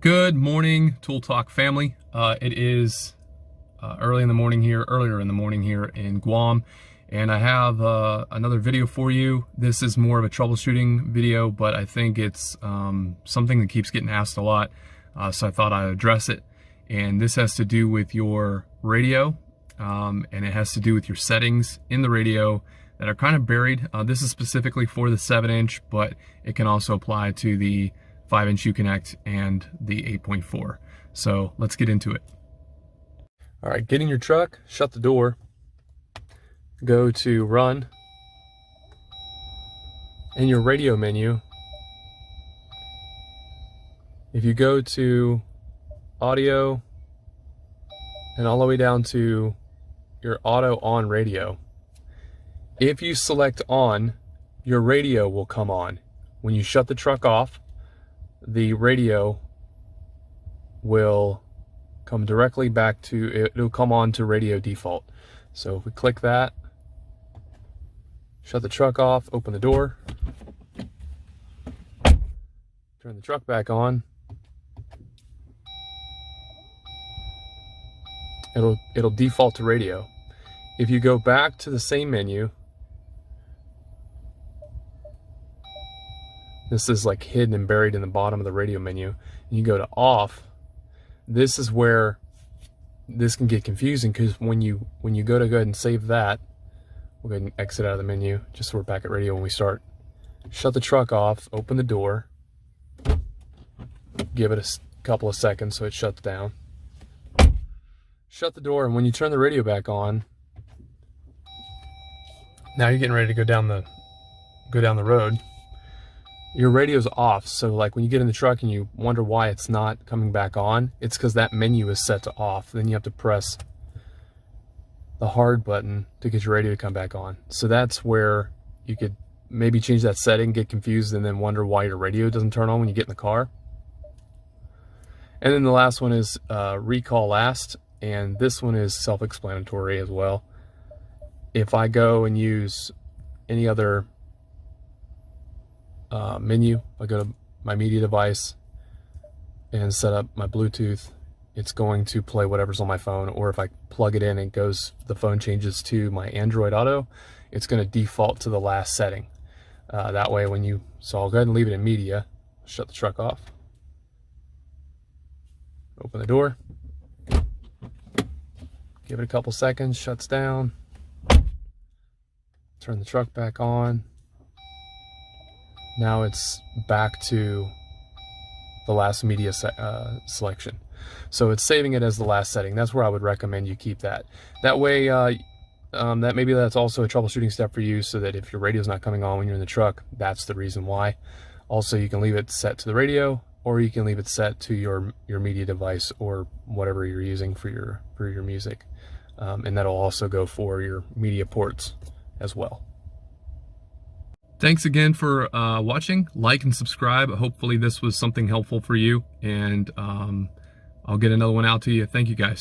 Good morning, Tool Talk family. It is earlier in the morning here in Guam, and I have another video for you. This is more of a troubleshooting video, but I think it's something that keeps getting asked a lot, so I thought I'd address it. And this has to do with your radio, and it has to do with your settings in the radio that are kind of buried. This is specifically for the 7-inch, but it can also apply to the 5-inch Uconnect and the 8.4. So let's get into it. All right, get in your truck, shut the door, go to run. In your radio menu, if you go to audio and all the way down to your auto on radio, if you select on, your radio will come on. When you shut the truck off, the radio will come directly back to, it'll come on to radio default. So if we click that, shut the truck off, open the door, turn the truck back on, it'll default to radio. If you go back to the same menu, this is like hidden and buried in the bottom of the radio menu, and you go to off. This is where this can get confusing, because when you go to ahead and save that, we'll go ahead and exit out of the menu just so we're back at radio when we start. Shut the truck off, open the door, give it a couple of seconds so it shuts down. Shut the door, and when you turn the radio back on, now you're getting ready to go down the road. Your radio's off, so like when you get in the truck and you wonder why it's not coming back on, it's because that menu is set to off. Then you have to press the hard button to get your radio to come back on. So that's where you could maybe change that setting, get confused, and then wonder why your radio doesn't turn on when you get in the car. And then the last one is recall last, and this one is self-explanatory as well. If I go and use any other menu, I go to my media device and set up my Bluetooth, it's going to play whatever's on my phone. Or if I plug it in and the phone changes to my Android Auto, it's going to default to the last setting. That way so I'll go ahead and leave it in media, shut the truck off, open the door, give it a couple seconds, shuts down, turn the truck back on. Now it's back to the last media selection. So it's saving it as the last setting. That's where I would recommend you keep that. That way, that's also a troubleshooting step for you, so that if your radio's not coming on when you're in the truck, that's the reason why. Also, you can leave it set to the radio, or you can leave it set to your media device or whatever you're using for your music. And that'll also go for your media ports as well. Thanks again for watching. Like and subscribe. Hopefully this was something helpful for you, and I'll get another one out to you. Thank you guys.